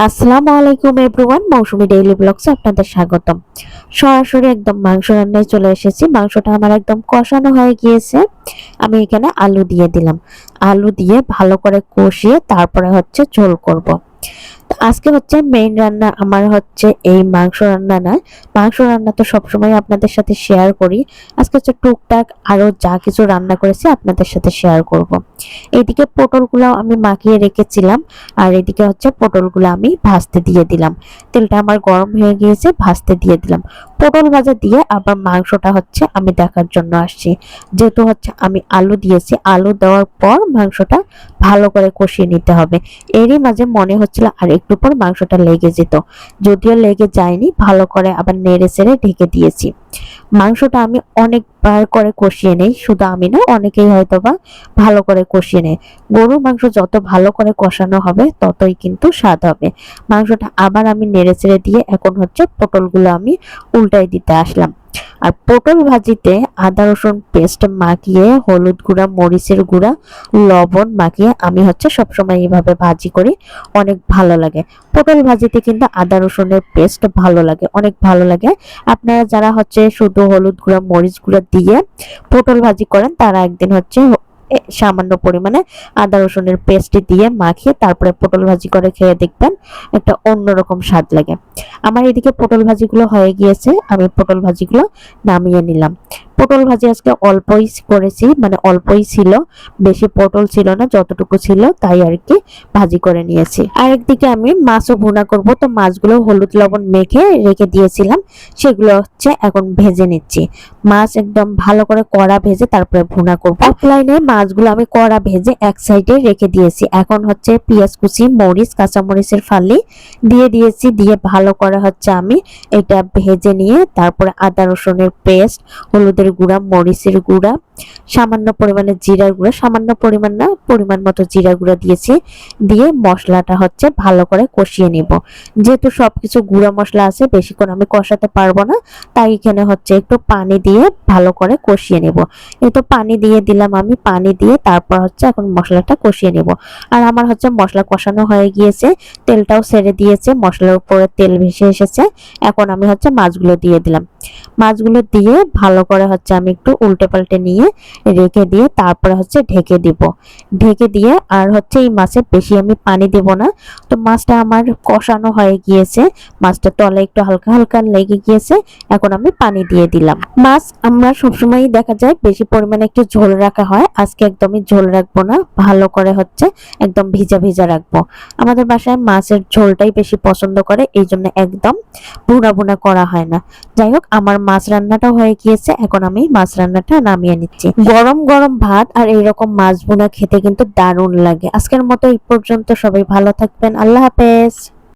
আসসালামু আলাইকুম এভরিওয়ান, মৌসুমী ডেইলি ব্লগসে আপনাদের স্বাগতম। সরাসরি একদম মাংস রান্নায় চলে এসেছি। মাংসটা আমার একদম কষানো হয়ে গিয়েছে। আমি এখানে আলু দিয়ে দিলাম। আলু দিয়ে ভালো করে কষিয়ে তারপরে ঝোল করব। তো আজকে মেইন রান্না আমার এই মাংস রান্না না। মাংস রান্না তো সবসময় আপনাদের সাথে শেয়ার করি। আজকে টুকটাক আরো যা কিছু রান্না করেছি আপনাদের সাথে শেয়ার করব। এইদিকে পটলগুলো আমি মাখিয়ে রেখেছিলাম, আর এদিকে পটলগুলো আমি ভাজতে দিয়ে দিলাম। তেলটা আমার গরম হয়ে গিয়েছে, ভাজতে দিয়ে দিলাম। পটল ভাজা দিয়ে আবার মাংসটা আমি দেখার জন্য আসছি। যেহেতু আমি আলু দিয়েছি, আলু দেওয়ার পর মাংসটা ভালো করে কষিয়ে নিতে হবে। এরই মাঝে মনে হচ্ছিল আর একটু পর মাংসটা লেগে যেত, যদিও লেগে যায়নি। ভালো করে আবার নেড়ে চেড়ে ঢেকে দিয়েছি। মাংসটা আমি অনেকবার করে কষিয়ে নেই, শুধু আমি না, অনেকেই হয়তোবা ভালো করে কষিয়ে নেয়। গরুর মাংস যত ভালো করে কষানো হবে ততই কিন্তু স্বাদ হবে। মাংসটা আবার আমি নেড়ে চেড়ে দিয়ে এখন পটলগুলো আমি উল্টাই দিতে আসলাম। আর পটল ভাজিতে আদা রসুন পেস্ট মাখিয়ে, হলুদ গুঁড়া, মরিচের গুঁড়া, লবণ মাখিয়ে আমি সবসময় এইভাবে ভাজি করি, অনেক ভালো লাগে। পটল ভাজিতে কিন্তু আদা রসুনের পেস্ট ভালো লাগে, অনেক ভালো লাগে। আপনারা যারা শুধু হলুদ গুঁড়া মরিচ গুঁড়া দিয়ে পটল ভাজি করেন, তারা একদিন সামান্য পরিমাণে আদা রসুনের পেস্ট দিয়ে মাখিয়ে তারপরে পটল ভাজি করে খেয়ে দেখবেন, একটা অন্যরকম স্বাদ লাগে। আমার এদিকে পটল ভাজিগুলো হয়ে গিয়েছে, আমি পটল ভাজিগুলো নামিয়ে নিলাম। পটল ভাজি আজকে অল্পই করেছি, মানে অল্পই ছিল, বেশি পটল ছিল না, যতটুকু ছিল তাই আর কি ভাজি করে নিয়েছি। আর একদিকে আমি মাছও ভুনা করব, তো মাছগুলো হলুদ লবণ মেখে রেখে দিয়েছিলাম, সেগুলো এখন ভেজে নিচ্ছি। মাছ একদম ভালো করে কড়া ভেজে তারপরে ভুনা করব। অফলাইনে মাছগুলো আমি কড়া ভেজে এক সাইডে রেখে দিয়েছি। এখন পেঁয়াজ কুচি, মরিচ, কাঁচামরিচের ফালি দিয়ে দিয়েছি, দিয়ে ভালো করে আমি এটা ভেজে নিয়ে তারপরে আদা রসুনের পেস্ট, হলুদের গুঁড়া, মরিচের গুঁড়া, সামান্য পরিমাণে জিরার গুঁড়া, সামান্য পরিমাণ না, পরিমাণ মতো জিরা গুঁড়া দিয়েছি, দিয়ে মশলাটা ভালো করে কষিয়ে নিব। যেহেতু সবকিছু গুঁড়া মশলা আছে, বেশিক্ষণ আমি কষাতে পারবো না, তাই এখানে একটু পানি দিয়ে ভালো করে কষিয়ে নেব। এই তো পানি দিয়ে দিলাম, আমি পানি দিয়ে তারপর এখন মশলাটা কষিয়ে নেব। আর আমার মশলা কষানো হয়ে গিয়েছে, তেলটাও ছেড়ে দিয়েছে, মশলার উপরে তেল ভেসে এসেছে। এখন আমি মাছগুলো দিয়ে দিলাম। মাছগুলো দিয়ে ভালো করে আমি একটু উল্টে পাল্টে নিয়ে রেখে দিয়ে তারপরে ঢেকে দিব। ঢেকে দিয়ে আর এই মাছে বেশি আমি পানি দেব না। তো মাছটা আমার কষানো হয়ে গিয়েছে, মাছটা তলে একটু হালকা হালকা লেগে গিয়েছে, এখন আমি পানি দিয়ে দিলাম। মাছ আমরা সবসময় দেখা যায় বেশি পরিমাণে একটু ঝোল রাখা হয়, আজকে একদমই ঝোল রাখবো না, ভালো করে একদম ভিজা ভিজা রাখবো। আমাদের বাসায় মাছের ঝোলটাই বেশি পছন্দ করে, এই জন্য একদম ভুনা ভুনা করা হয় না। যাই হোক, আমার মাছ রান্নাটা হয়ে গিয়েছে, এখন আমি মাছ রান্নাটা নামিয়ে নিচ্ছি। গরম গরম ভাত আর এইরকম মাছ ভুনা খেতে কিন্তু দারুণ লাগে। আজকের মতো এই পর্যন্ত, সবাই ভালো থাকবেন, আল্লাহ হাফেজ।